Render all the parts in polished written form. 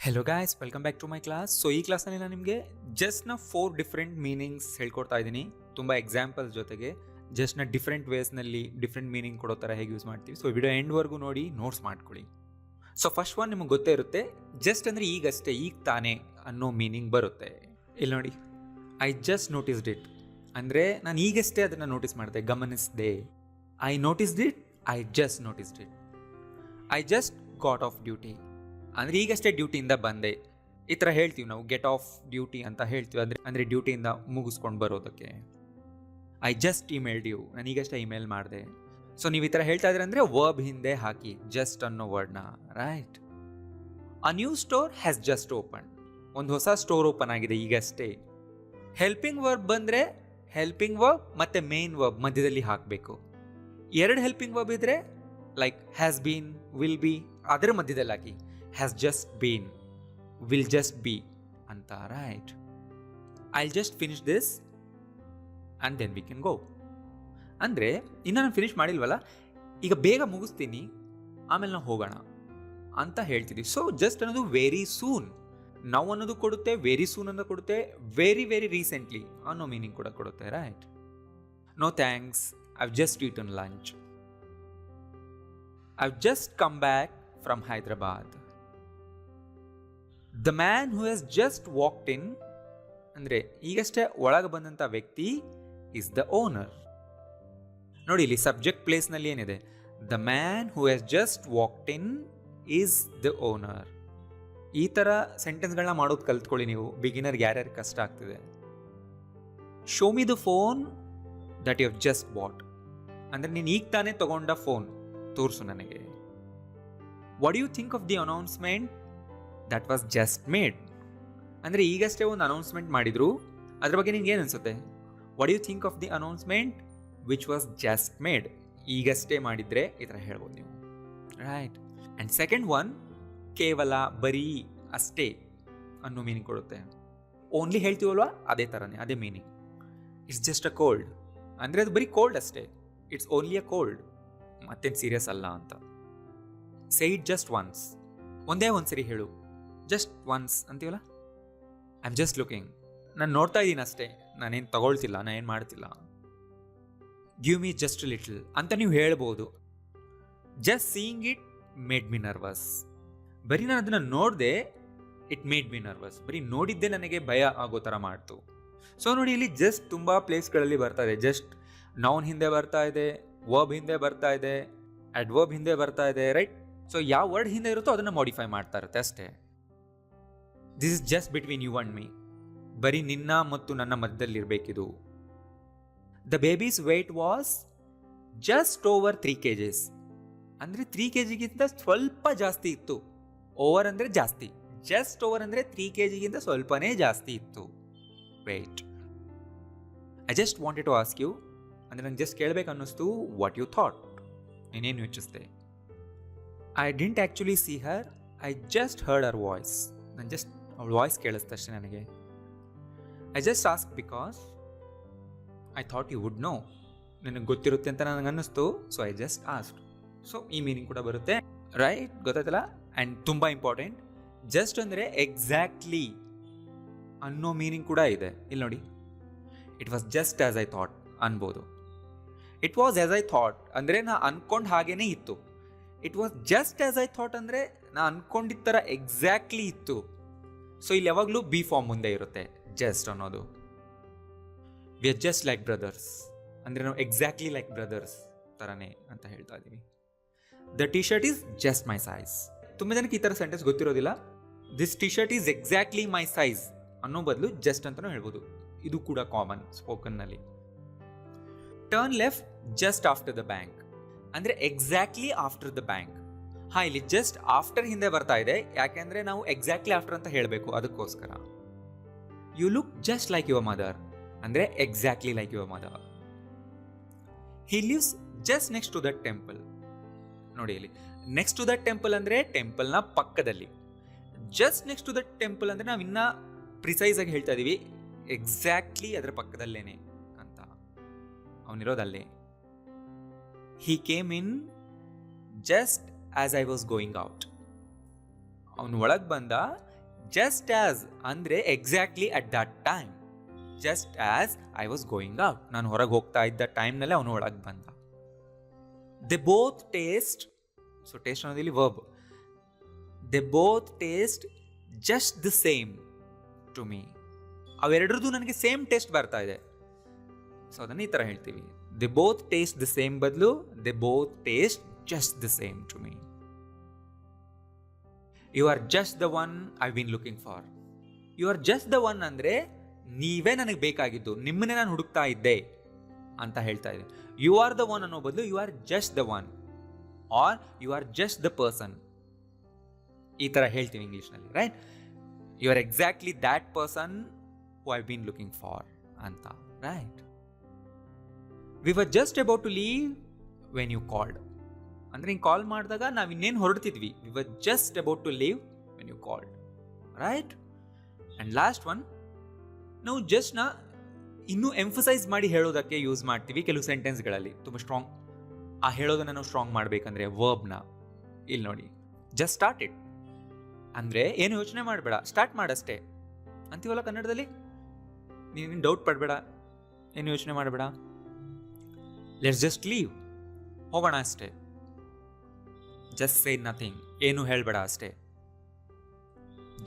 Hello guys, welcome back to my class. So ಈ ಕ್ಲಾಸಲ್ಲಿ ನಾನು ನಿಮಗೆ ಜಸ್ಟ್ನ 4 ಡಿಫ್ರೆಂಟ್ ಮೀನಿಂಗ್ಸ್ ಹೇಳ್ಕೊಡ್ತಾ ಇದ್ದೀನಿ. ತುಂಬ ಎಕ್ಸಾಂಪಲ್ಸ್ ಜೊತೆಗೆ ಜಸ್ಟ್ನ ಡಿಫ್ರೆಂಟ್ ವೇಸ್ನಲ್ಲಿ ಡಿಫ್ರೆಂಟ್ ಮೀನಿಂಗ್ ಕೊಡೋ ಥರ ಹೇಗೆ ಯೂಸ್ ಮಾಡ್ತೀವಿ. ಸೊ ವಿಡಿಯೋ ಎಂಡ್ವರೆಗೂ ನೋಡಿ ನೋಟ್ಸ್ ಮಾಡ್ಕೊಳ್ಳಿ. ಸೊ ಫಸ್ಟ್ ಒನ್ ನಿಮಗೆ ಗೊತ್ತೇ ಇರುತ್ತೆ, ಜಸ್ಟ್ ಅಂದರೆ ಈಗಷ್ಟೇ, ಈಗ ತಾನೇ ಅನ್ನೋ ಮೀನಿಂಗ್ ಬರುತ್ತೆ. ಇಲ್ಲಿ ನೋಡಿ, ಐ ಜಸ್ಟ್ ನೋಟಿಸ್ಡ್ ಇಟ್ ಅಂದರೆ ನಾನು ಈಗಷ್ಟೇ ಅದನ್ನು ನೋಟಿಸ್ ಮಾಡಿದೆ, ಗಮನಿಸಿದೆ. I noticed it, I just noticed it. I just got of duty ಅಂದರೆ ಈಗಷ್ಟೇ ಡ್ಯೂಟಿಯಿಂದ ಬಂದೆ. ಈ ಥರ ಹೇಳ್ತೀವಿ ನಾವು, ಗೆಟ್ ಆಫ್ ಡ್ಯೂಟಿ ಅಂತ ಹೇಳ್ತೀವಿ. ಅಂದರೆ ಡ್ಯೂಟಿಯಿಂದ ಮುಗಿಸ್ಕೊಂಡು ಬರೋದಕ್ಕೆ. ಐ ಜಸ್ಟ್ ಇಮೇಲ್ಡ್ ಯು, ನಾನು ಈಗಷ್ಟೇ ಇಮೇಲ್ ಮಾಡಿದೆ. ಸೊ ನೀವು ಈ ಥರ ಹೇಳ್ತಾ ಇದ್ರೆ ಅಂದರೆ ವರ್ಬ್ ಹಿಂದೆ ಹಾಕಿ ಜಸ್ಟ್ ಅನ್ನೋ ವರ್ಡ್ನ. Right. A new store has just open, ಒಂದು ಹೊಸ ಸ್ಟೋರ್ ಓಪನ್ ಆಗಿದೆ ಈಗಷ್ಟೇ. ಹೆಲ್ಪಿಂಗ್ ವರ್ಬ್ ಬಂದರೆ ಹೆಲ್ಪಿಂಗ್ ವರ್ಬ್ ಮತ್ತು ಮೇನ್ ವರ್ಬ್ ಮಧ್ಯದಲ್ಲಿ ಹಾಕಬೇಕು. 2 ಹೆಲ್ಪಿಂಗ್ ವರ್ಬ್ ಇದ್ದರೆ like has been, will be, ಅದರ ಮಧ್ಯದಲ್ಲಿ ಹಾಕಿ. Has just been, will just be ಅಂತ. Right. I'll just finish this and then we can go. ಅಂದರೆ ಇನ್ನೂ ನಾನು ಫಿನಿಶ್ ಮಾಡಿಲ್ವಲ್ಲ, ಈಗ ಬೇಗ ಮುಗಿಸ್ತೀನಿ, ಆಮೇಲೆ ನಾವು ಹೋಗೋಣ ಅಂತ ಹೇಳ್ತೀವಿ. ಸೊ ಜಸ್ಟ್ ಅನ್ನೋದು ವೆರಿ ಸೂನ್, ನಾವು ಅನ್ನೋದು ಕೊಡುತ್ತೆ, ವೆರಿ ಸೂನ್ ಅನ್ನೋದು ಕೊಡುತ್ತೆ, ವೆರಿ ವೆರಿ ರೀಸೆಂಟ್ಲಿ ಅನ್ನೋ ಮೀನಿಂಗ್ ಕೂಡ ಕೊಡುತ್ತೆ. Right. No thanks, I've just eaten lunch. I've just come back from Hyderabad. The man who has just walked in ಅಂದರೆ ಈಗಷ್ಟೇ ಒಳಗೆ ಬಂದಂಥ ವ್ಯಕ್ತಿ ಇಸ್ ದ ಓನರ್. ನೋಡಿ, ಇಲ್ಲಿ ಸಬ್ಜೆಕ್ಟ್ ಪ್ಲೇಸ್ನಲ್ಲಿ ಏನಿದೆ, the man who has just walked in is the owner. ಈ ಥರ ಸೆಂಟೆನ್ಸ್ಗಳನ್ನ ಮಾಡೋದು ಕಲ್ತ್ಕೊಳ್ಳಿ ನೀವು, ಬಿಗಿನರ್ಗೆ ಯಾರ್ಯಾರು ಕಷ್ಟ ಆಗ್ತಿದೆ. Show me the phone that you have just bought ಅಂದರೆ ನೀನು ಈಗ ತಾನೇ ತಗೊಂಡ ಫೋನ್ ತೋರಿಸು ನನಗೆ. What you think of the announcement that was just made ಅಂದರೆ ಈಗಷ್ಟೇ ಒಂದು ಅನೌನ್ಸ್ಮೆಂಟ್ ಮಾಡಿದ್ರು, ಅದ್ರ ಬಗ್ಗೆ ನಿನ್ಗೆ ಏನು ಅನಿಸುತ್ತೆ? What you think of the announcement which was just made, ಈಗಷ್ಟೇ ಮಾಡಿದರೆ ಈ ಥರ ಹೇಳ್ಬೋದು ನೀವು. ರೈಟ್. ಆ್ಯಂಡ್ ಸೆಕೆಂಡ್ ಒನ್, ಕೇವಲ, ಬರೀ, ಅಷ್ಟೇ ಅನ್ನೋ ಮೀನಿಂಗ್ ಕೊಡುತ್ತೆ. ಓನ್ಲಿ ಹೇಳ್ತೀವಲ್ವಾ, ಅದೇ ಥರನೇ, ಅದೇ meaning. It's just a cold ಅಂದರೆ ಅದು ಬರೀ ಕೋಲ್ಡ್ ಅಷ್ಟೇ. ಇಟ್ಸ್ ಓನ್ಲಿ ಅ ಕೋಲ್ಡ್, ಮತ್ತೇನು ಸೀರಿಯಸ್ ಅಲ್ಲ ಅಂತ. ಸೇ ಇಟ್ ಜಸ್ಟ್ ಒನ್ಸ್, ಒಂದೇ ಒಂದು ಸರಿ ಹೇಳು. ಜಸ್ಟ್ ಒನ್ಸ್ ಅಂತೀವಲ್ಲ, ಐ ಆಮ್ ಜಸ್ಟ್ ಲುಕಿಂಗ್, ನಾನು ನೋಡ್ತಾ ಇದ್ದೀನಿ ಅಷ್ಟೇ, ನಾನೇನು ತಗೊಳ್ತಿಲ್ಲ, ನಾನೇನು ಮಾಡ್ತಿಲ್ಲ. ಗಿವ್ ಮಿ ಜಸ್ಟ್ ಲಿಟಲ್ ಅಂತ ನೀವು ಹೇಳ್ಬೋದು. Just seeing it made me nervous, ಬರೀ ನಾನು ಅದನ್ನು ನೋಡಿದೆ, ಇಟ್ ಮೇಡ್ ಮಿ ನರ್ವಸ್, ಬರೀ ನೋಡಿದ್ದೆ ನನಗೆ ಭಯ ಆಗೋ ಥರ ಮಾಡ್ತು. ಸೊ ನೋಡಿ, ಇಲ್ಲಿ ಜಸ್ಟ್ ತುಂಬ ಪ್ಲೇಸ್ಗಳಲ್ಲಿ ಬರ್ತಾ ಇದೆ. ಜಸ್ಟ್ ನೌನ್ ಹಿಂದೆ ಬರ್ತಾ ಇದೆ, ವರ್ಬ್ ಹಿಂದೆ ಬರ್ತಾ ಇದೆ, ಅಡ್ವರ್ಬ್ ಹಿಂದೆ ಬರ್ತಾ ಇದೆ. ರೈಟ್. ಸೊ ಯಾವ ವರ್ಡ್ ಹಿಂದೆ ಇರುತ್ತೋ ಅದನ್ನು ಮಾಡಿಫೈ ಮಾಡ್ತಾ ಇರುತ್ತೆ ಅಷ್ಟೇ. This is just between you and me, ಬರೀ ನಿನ್ನ ಮತ್ತು ನನ್ನ ಮಧ್ಯದಲ್ಲಿ ಇರಬೇಕಿದು. The baby's weight was just over 3 kgs ಅಂದರೆ 3 kgಗಿಂತ ಸ್ವಲ್ಪ ಜಾಸ್ತಿ ಇತ್ತು. ಓವರ್ ಅಂದರೆ ಜಾಸ್ತಿ, ಜಸ್ಟ್ ಓವರ್ ಅಂದರೆ 3 kgಗಿಂತ ಸ್ವಲ್ಪನೇ ಜಾಸ್ತಿ ಇತ್ತು weight. I just wanted to ask you ಅಂದರೆ ನಂಗೆ ಜಸ್ಟ್ ಕೇಳಬೇಕು ಅನ್ನಿಸ್ತು, ವಾಟ್ ಯು ಥಾಟ್, ನೀನೇನು ಯೋಚಿಸ್ದೆ. I didn't actually see her, I just heard her voice, ನಾನು ಜಸ್ಟ್ ಅವಳ ವಾಯ್ಸ್ ಕೇಳಿಸ್ತಷ್ಟೇ ನನಗೆ. I just ask because I thought you would know, ನನಗೆ ಗೊತ್ತಿರುತ್ತೆ ಅಂತ ನನಗೆ ಅನ್ನಿಸ್ತು, so I just asked. So ಈ ಮೀನಿಂಗ್ ಕೂಡ ಬರುತ್ತೆ. ರೈಟ್, ಗೊತ್ತಾಯ್ತಲ್ಲ. ಆ್ಯಂಡ್ ತುಂಬ ಇಂಪಾರ್ಟೆಂಟ್, ಜಸ್ಟ್ ಅಂದರೆ ಎಕ್ಸಾಕ್ಟ್ಲಿ ಅನ್ನೋ ಮೀನಿಂಗ್ ಕೂಡ ಇದೆ. ಇಲ್ಲಿ ನೋಡಿ, it was just as I thought ಅನ್ಬೋದು. It was as I thought ಅಂದರೆ ನಾ ಅನ್ಕೊಂಡು ಹಾಗೇನೇ ಇತ್ತು. It was just as I thought ಅಂದರೆ ನಾ ಅನ್ಕೊಂಡಿದ್ದ ಥರ ಎಕ್ಸಾಕ್ಟ್ಲಿ ಇತ್ತು. ಸೊ ಇಲ್ಲಿ ಯಾವಾಗಲೂ ಬಿ ಫಾರ್ಮ್ ಮುಂದೆ ಇರುತ್ತೆ, ಜಸ್ಟ್ ಅನ್ನೋದು. We are just like brothers ಅಂದರೆ ನಾವು ಎಕ್ಸಾಕ್ಟ್ಲಿ ಲೈಕ್ ಬ್ರದರ್ಸ್ ಥರನೇ ಅಂತ ಹೇಳ್ತಾ ಇದ್ದೀವಿ. The T shirt is just my size. ತುಂಬ ಜನಕ್ಕೆ ಈ ಥರ ಸೆಂಟೆನ್ಸ್ ಗೊತ್ತಿರೋದಿಲ್ಲ. This T shirt is exactly my size ಅನ್ನೋ ಬದಲು ಜಸ್ಟ್ ಅಂತಲೂ ಹೇಳ್ಬೋದು. ಇದು ಕೂಡ ಕಾಮನ್ ಸ್ಪೋಕನ್ನಲ್ಲಿ. Turn left just after the bank ಅಂದರೆ ಎಕ್ಸಾಕ್ಟ್ಲಿ ಆಫ್ಟರ್ ದ ಬ್ಯಾಂಕ್. ಹಾಂ, ಇಲ್ಲಿ ಜಸ್ಟ್ ಆಫ್ಟರ್ ಹಿಂದೆ ಬರ್ತಾ ಇದೆ, ಯಾಕೆಂದರೆ ನಾವು ಎಕ್ಸಾಕ್ಟ್ಲಿ ಆಫ್ಟರ್ ಅಂತ ಹೇಳಬೇಕು, ಅದಕ್ಕೋಸ್ಕರ. You look just like your mother ಅಂದರೆ exactly like your mother. He lives just next to that temple. ನೋಡಿ, ಇಲ್ಲಿ ನೆಕ್ಸ್ಟ್ ಟು ದಟ್ ಟೆಂಪಲ್ ಅಂದರೆ ಟೆಂಪಲ್ನ ಪಕ್ಕದಲ್ಲಿ. Just next to that temple ಅಂದರೆ ನಾವು ಇನ್ನೂ ಪ್ರಿಸೈಸ್ ಆಗಿ ಹೇಳ್ತಾ ಇದ್ದೀವಿ, ಎಕ್ಸಾಕ್ಟ್ಲಿ ಅದರ ಪಕ್ಕದಲ್ಲೇನೆ ಅಂತ. ಅವನಿರೋದಲ್ಲೇ. He came in just as I was going out. ಅವನು ಒಳಗೆ ಬಂದ ಜಸ್ಟ್ ಆಸ್ ಅಂದರೆ exactly at that time. Just as I was going out, ನಾನು ಹೊರಗೆ ಹೋಗ್ತಾ ಇದ್ದ ಟೈಮ್ನಲ್ಲೇ ಅವನು ಒಳಗೆ ಬಂದ. They both taste, so taste ಅನ್ನೋದಿಲ್ಲಿ verb. They both taste just the same to me. ಅವೆರಡ್ರದ್ದು ನನಗೆ ಸೇಮ್ ಟೇಸ್ಟ್ ಬರ್ತಾ ಇದೆ. ಸೊ ಅದನ್ನು ಈ ಥರ ಹೇಳ್ತೀವಿ. They both taste the same ಬದಲು they both taste just the same to me. You are just the one I been looking for. You are just the one ಅಂದರೆ ನೀವೇ ನನಗೆ ಬೇಕಾಗಿದ್ದು, ನಿಮ್ಮನ್ನೇ ನಾನು ಹುಡುಕ್ತಾ ಇದ್ದೆ ಅಂತ ಹೇಳ್ತಾ ಇದೆ. ಯು ಆರ್ ದ ಒನ್ ಅನ್ನೋ ಬದಲು you are just the one are you are just the person, ಈ ಥರ ಹೇಳ್ತೀವಿ ಇಂಗ್ಲೀಷ್ನಲ್ಲಿ, right? You are exactly that person who I been looking for ಅಂತ, right? We were just about to leave when you called. ಅಂದರೆ ಹಿಂಗೆ call ಮಾಡಿದಾಗ ನಾವು ಇನ್ನೇನು ಹೊರಡ್ತಿದ್ವಿ. We were just about to leave when you called, right? And last one, ನಾವು ಜಸ್ಟ್ನ ಇನ್ನೂ ಎಂಫಸೈಸ್ ಮಾಡಿ ಹೇಳೋದಕ್ಕೆ ಯೂಸ್ ಮಾಡ್ತೀವಿ ಕೆಲವು ಸೆಂಟೆನ್ಸ್ಗಳಲ್ಲಿ. ತುಂಬ ಸ್ಟ್ರಾಂಗ್, ಆ ಹೇಳೋದನ್ನು ನಾವು ಸ್ಟ್ರಾಂಗ್ ಮಾಡಬೇಕಂದ್ರೆ ವರ್ಬ್ನ ಇಲ್ಲಿ ನೋಡಿ, ಜಸ್ಟ್ ಸ್ಟಾರ್ಟ್ ಇಟ್ ಅಂದರೆ ಏನು ಯೋಚನೆ ಮಾಡಬೇಡ, ಸ್ಟಾರ್ಟ್ ಮಾಡಷ್ಟೇ ಅಂತೀವಲ್ಲ ಕನ್ನಡದಲ್ಲಿ. ನೀನು ಡೌಟ್ ಪಡಬೇಡ, ಏನು ಯೋಚನೆ ಮಾಡಬೇಡ. ಲೆಟ್ಸ್ ಜಸ್ಟ್ ಲೀವ್, ಹೋಗೋಣ ಅಷ್ಟೇ. ಜಸ್ಟ್ ಸೇ ನಥಿಂಗ್, ಏನು ಹೇಳಬೇಡ ಅಷ್ಟೇ.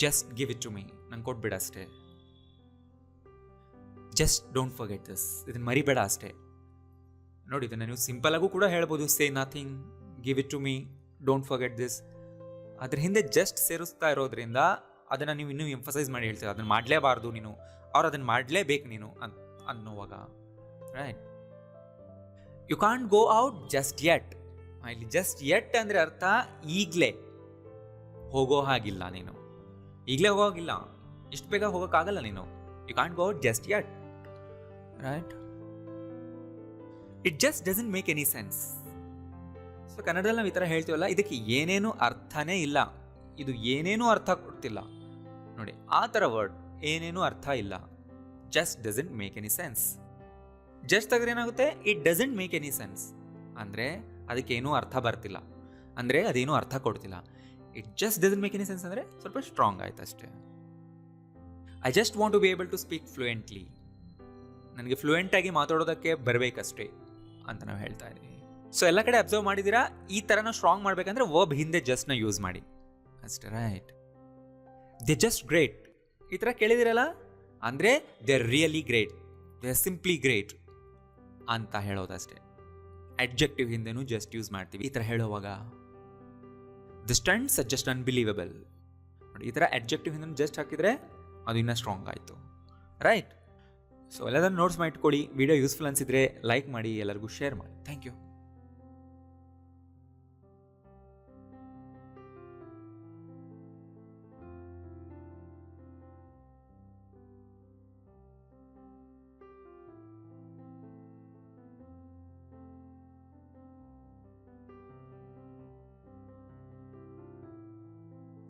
Just give it to me, ನಂಗೆ ಕೊಟ್ಬೇಡ ಅಷ್ಟೇ. ಜಸ್ಟ್ ಡೋಂಟ್ ಫರ್ಗೆಟ್ ದಿಸ್, ಇದನ್ನು ಮರಿಬೇಡ ಅಷ್ಟೇ. ನೋಡಿ, ಇದನ್ನು ನೀವು ಸಿಂಪಲ್ ಆಗೂ ಕೂಡ ಹೇಳ್ಬೋದು. Say nothing, give it to me, don't forget this. ಅದ್ರ ಹಿಂದೆ ಜಸ್ಟ್ ಸೇರಿಸ್ತಾ ಇರೋದ್ರಿಂದ ಅದನ್ನು ನೀವು ಇನ್ನೂ ಎಂಫಸೈಸ್ ಮಾಡಿ ಹೇಳ್ತೀರ. ಅದನ್ನು ಮಾಡಲೇಬಾರ್ದು ನೀನು, ಅವ್ರು ಅದನ್ನು ಮಾಡಲೇಬೇಕು ನೀನು ಅನ್ನೋವಾಗ, right? You can't go out just yet. ಇಲ್ಲಿ ಜಸ್ಟ್ ಯೆಟ್ ಅಂದರೆ ಅರ್ಥ ಈಗಲೇ ಹೋಗೋ ಹಾಗಿಲ್ಲ, ನೀನು ಈಗಲೇ ಹೋಗೋ ಹಾಗಿಲ್ಲ, ಇಷ್ಟು ಬೇಗ ಹೋಗೋಕ್ಕಾಗಲ್ಲ ನೀನು. You can't go out just yet, right? It just doesn't make any sense. So ಕನ್ನಡದಲ್ಲಿ ನಾವು ಈ ಥರ ಹೇಳ್ತೀವಲ್ಲ, ಇದಕ್ಕೆ ಏನೇನೂ ಅರ್ಥನೇ ಇಲ್ಲ, ಇದು ಏನೇನೂ ಅರ್ಥ ಕೊಡ್ತಿಲ್ಲ ನೋಡಿ, ಆ ಥರ ವರ್ಡ್, ಏನೇನೂ ಅರ್ಥ ಇಲ್ಲ. Just doesn't make any sense. Just ತೆಗೆದ್ರೆ ಏನಾಗುತ್ತೆ? It doesn't make any sense ಅಂದರೆ ಅದಕ್ಕೇನೂ ಅರ್ಥ ಬರ್ತಿಲ್ಲ, ಅಂದರೆ ಅದೇನೂ ಅರ್ಥ ಕೊಡ್ತಿಲ್ಲ. It just doesn't make any sense ಅಂದರೆ ಸ್ವಲ್ಪ ಸ್ಟ್ರಾಂಗ್ ಆಯ್ತು ಅಷ್ಟೇ. I just want to be able to speak fluently. ನನಗೆ ಫ್ಲೂಯೆಂಟಾಗಿ ಮಾತಾಡೋದಕ್ಕೆ ಬರಬೇಕಷ್ಟೇ ಅಂತ ನಾವು ಹೇಳ್ತಾ ಇದ್ದೀವಿ. ಸೊ ಎಲ್ಲ ಕಡೆ ಅಬ್ಸರ್ವ್ ಮಾಡಿದ್ದೀರಾ, ಈ ಥರ ನಾವು ಸ್ಟ್ರಾಂಗ್ ಮಾಡಬೇಕಂದ್ರೆ ವರ್ಬ್ ಹಿಂದೆ ಜಸ್ಟ್ನ ಯೂಸ್ ಮಾಡಿ ಅಷ್ಟೇ, ರೈಟ್? ದೇ ಜಸ್ಟ್ ಗ್ರೇಟ್, ಈ ಥರ ಕೇಳಿದಿರಲ್ಲ, ಅಂದರೆ they are really great, they are simply great ಅಂತ ಹೇಳೋದಷ್ಟೇ. ಅಡ್ಜೆಕ್ಟಿವ್ ಹಿಂದೆನೂ ಜಸ್ಟ್ ಯೂಸ್ ಮಾಡ್ತೀವಿ ಈ ಥರ ಹೇಳುವಾಗ. The stunts are just unbelievable. ನೋಡಿ, ಈ ಥರ ಅಡ್ಜೆಕ್ಟಿವ್ ಹಿಂದೆ ಜಸ್ಟ್ ಹಾಕಿದರೆ ಅದು ಇನ್ನೂ ಸ್ಟ್ರಾಂಗ್ ಆಯಿತು, ರೈಟ್? ಸೊ ಎಲ್ಲದನ್ನು ನೋಟ್ಸ್ ಮಾಡಿಟ್ಕೊಳ್ಳಿ. ವಿಡಿಯೋ ಯೂಸ್ಫುಲ್ ಅನಿಸಿದರೆ ಲೈಕ್ ಮಾಡಿ, ಎಲ್ಲರಿಗೂ ಶೇರ್ ಮಾಡಿ. Thank you.